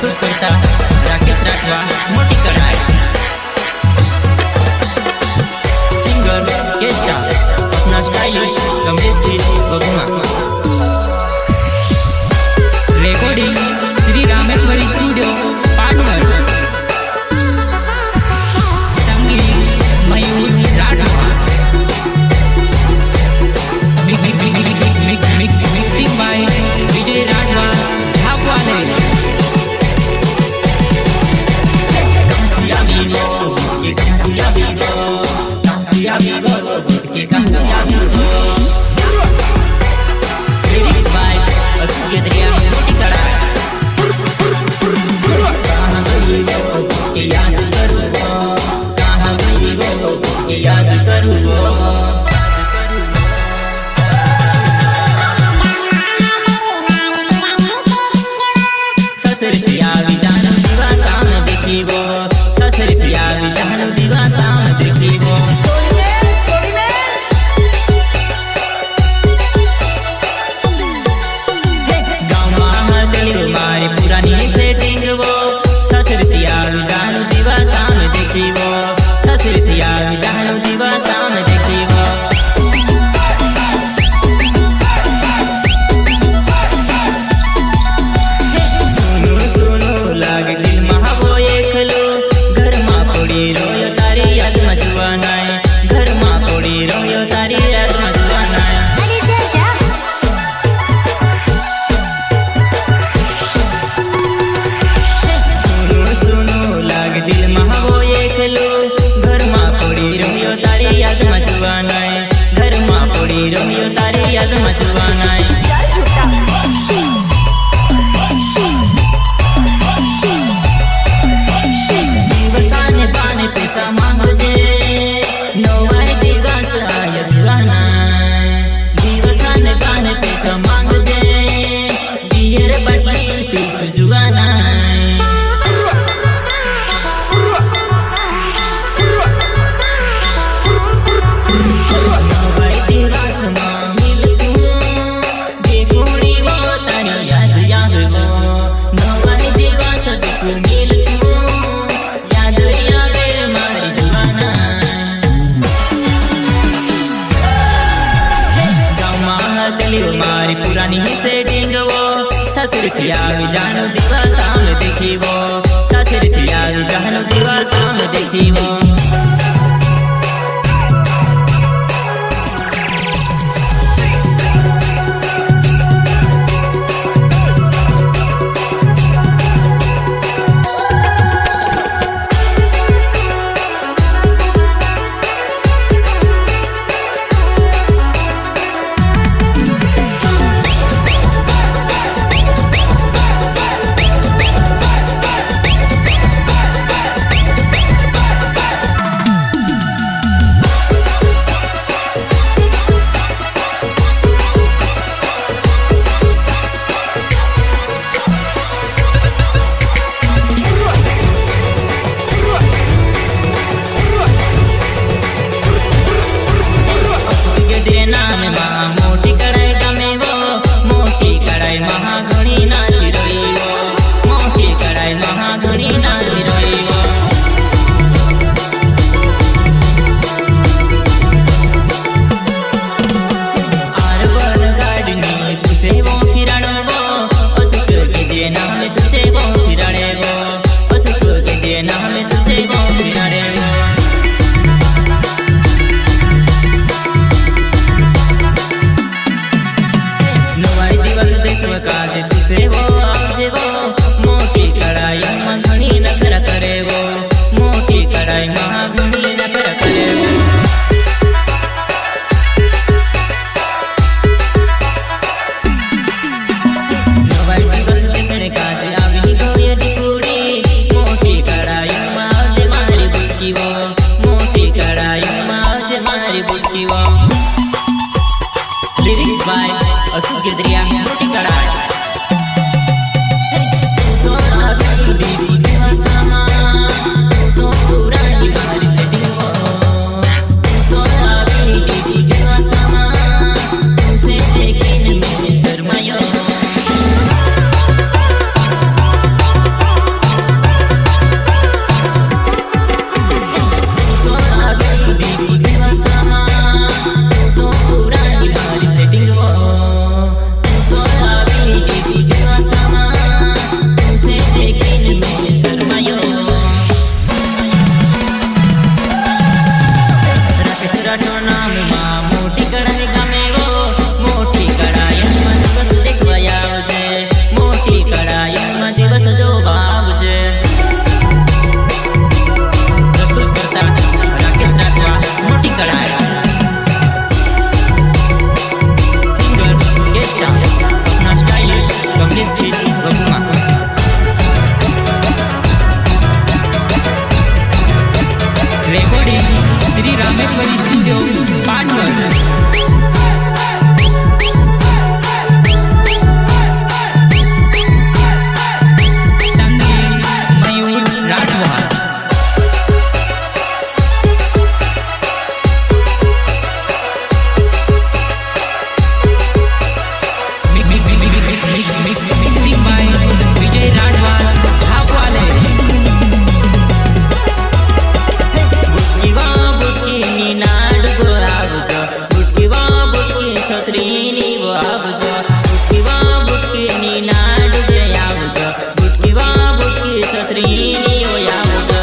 प्रस्तुत करता राकेश राठवा मोटी कड़ाई सिंगर केस्टा अपना स्टाइलिश कमलेश भी बगुआ रेकॉर्डिंग श्री रामेश्वरी स्टूडियो पाटण संगीत मयूर राठवा मिक्सिंग बाय विजय राठवा झापवाले लिरिक्स बाय अशोक दरिया मोटी कड़ाई कहाँ गई वो के याद करूँ कहाँ गई वो के याद करूँ ससुर पिया विजानु दिवा साम देखी वो ससुर पिया विजानु दिवा साम देखी वो मारी पुरानी सेटिंग वो ससुर पिया विजानु दिवा साम देखी वो ससुर पिया विजानु दिवा साम देखी वो सुनो सुनो लाग दिल महा वो एक लो घर माँ पड़ी रोयो तारी याद मजवाना घर माँ पड़ी रोयो तारी याद मजवाना दिल महा वो एक लो घर माँ पड़ी रोयो तारी याद मचवाना घर माँ पड़ी रोयो तारी याद मचवाना दिवसाने पाने पैसा मांगजे नवाय दिवस आय जुवाना दिवसाने पाने पैसा मांगजे दियर बटली पीस जुवाना मारी पुरानी सेटिंग वो ससुर पिया विजानु दिवा साम देखी वो ससुर पिया विजानु दिवा साम देखी वो मोटी कड़ाई गमे वो मोटी कड़ाई महागुणी नाची रोई वो मोटी कड़ाई महागुणी नाची रोई वो आर वर गाड़ी तुझे वो फिराणो वो अशोक के दे नाम तुझे वो फिराणे वो अशोक के दे नाम तुझे वो फिराणे वो काजे तुझे वो आजे वो मोटी कड़ाई घणी नखरा करे वो मोटी कड़ाई घणी नखरा करे वो नवाई दिवस देखने काजे आवी गोये कुड़ी मोटी कड़ाई माजे मारी बुटकी वो मोटी कड़ाई माजे मारी बुटकी वो लिरिक्स बाय अशोक दरिया मोटी कड़ाई મિક્સિંગ બાય વિજય રાઠવા ઝાપવાલે. બુટકીવા બુટકીની નાડગો આવજો, બુટકીવા બુટકી છત્રીની વો આવજો, બુટકીવા બુટકીની નાડગે આવજો, બુટકીવા બુટકી છત્રીની વો આવજો.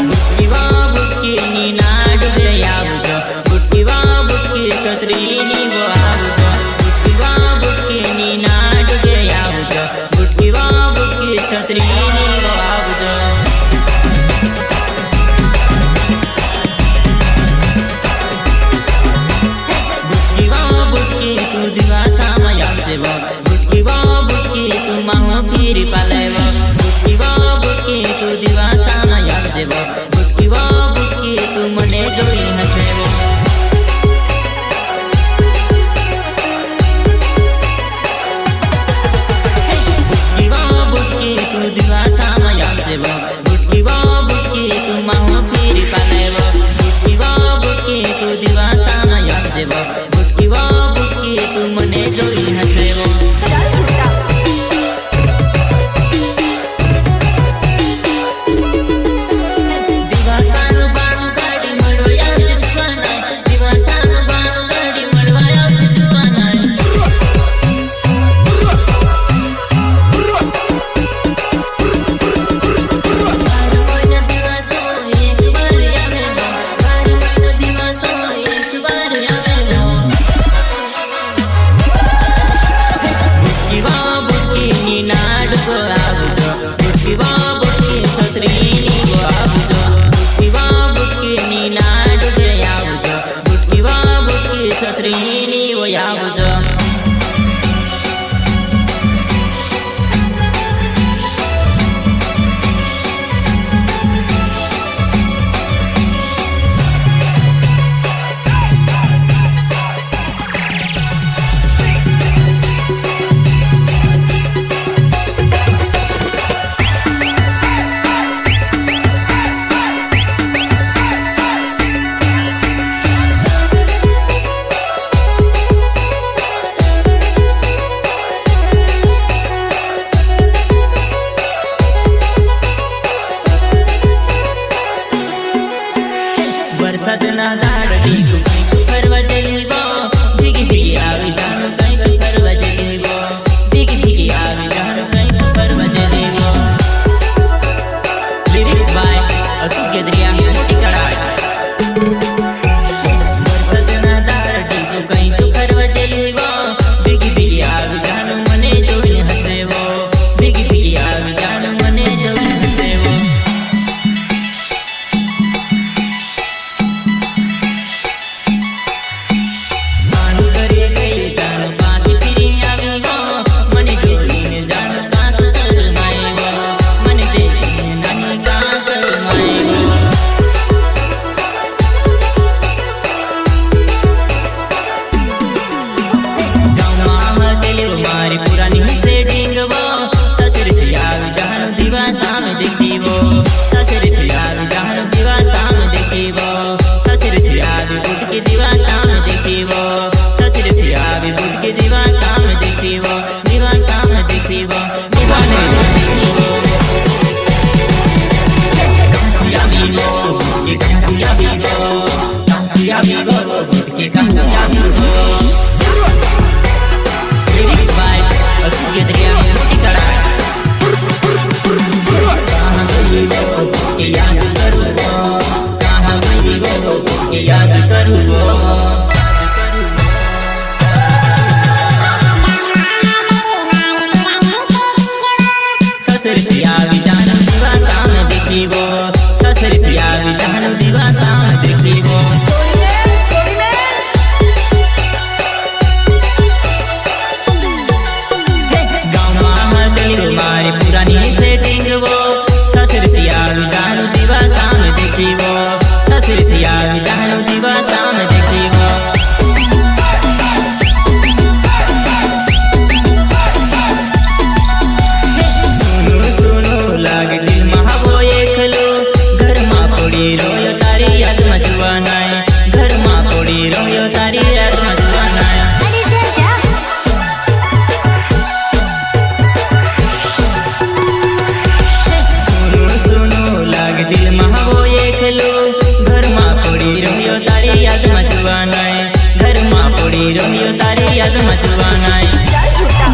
બુટકીવા બુટકીની નાડગે આવજો, બુટકીવા બુટકી છત્રીની વો આવજો, બુટકીવા બુટકીની નાડગે આવજો, બુટકીવા બુટકી છત્રીની વો આવજો. બુટકીવા બુટકી તું દિવાસામાં આવજે વો, બુટકીવા બુટકી તું માહો ફીરી પાલેવો, બુટકીવા બુટકી તું દિવાસામાં આવજે વો, બુટકીવા બુટકી તું મને જોઈ હસેવો. બુટકીવા બુટકી તું દિવાસામાં આવજે વો, બુટકીવા બુટકી તું માહો ફીરી પાલેવો, બુટકીવા બુટકી તું દિવાસામાં આવજે વો, બુટકીવા બુટકી તું મને જોઈ હસેવો. દિવાસાનું બાનું કાઢી મળવા આવજે જુવાનાય, દિવાસાનું બાનું કાઢી મળવા આવજે જુવાનાય. બુટકીવા બુટકીની નાડગો આવજો, બુટકીવા બુટકી છત્રીની વો આવજો, બુટકીવા બુટકીની નાડગે આવજો, બુટકીવા બુટકી છત્રીની વો આવજો. વરસાદના દાડ ડીગું કંઈક ફરવા જઈ વો, ભીગી ભીગી આવી જાનું કંઈક ફરવા જઈ વો, ભીગી ભીગી આવી જાનું કંઈક ફરવા જઈ વો. લિરિક્સ બાય અશોક ગેદરિયા મોટી કડાય. વરસાદના દાડ ડીગું કંઈક ફરવા જઈ વો, ભીગી ભીગી આવી જાનું મને જોઈ હસેવો, ભીગી ભીગી આવી જાનું મને જોઈ હસેવો. માનું કરી ગઈ જાનું પાછી ફરી આવી વો, મને જોઈને જાનું કાં તો શરમાઈ વો, મને દેખીને નાની કાં શરમાઈ વો. ગામમાં હટેલી મારી પુરાની સેટિંગ વો, સસરીથી આવી જાનું દીવા સામે દેખી વો, સસરીથી આવી જાનું દીવા સામે દેખી વો, સસરીથી આવી બુટકી દીવા સામે દેખી વો, સસરીથી આવી બુટકી દીવા સામે દેખી વો, દીવા સામે દેખી વો, દીવા સામે દેખી વો. કાંથી આવી વો, બુટકી કાંથી આવી વો, કાંથી આવી વો, બુટકી કાંથી આવી વો. લિરિક્સ બાય અશોક ગેદરિયા મોટી કડાય. કહાં ગઈ વો, બુટકી યાદ કરું વો, કહાં ગઈ વો, બુટકી યાદ કરું વો. સસરીથી આવી જાનું દીવા સામે દેખી વો, સસરીથી આવી જાનું દીવા સામે દેખી વો. ગામમાં હટેલી મારી પુરાની સેટિંગ વો, સસરીથી આવી જાનું દીવા સામે દેખી વો, સસરીથી આવી જાનું દીવા સામે દેખી યાદમાં જોવાનાય ઘરમાં પડી રહ્યો તારી યાદમાં જોવાનાય चल झूठा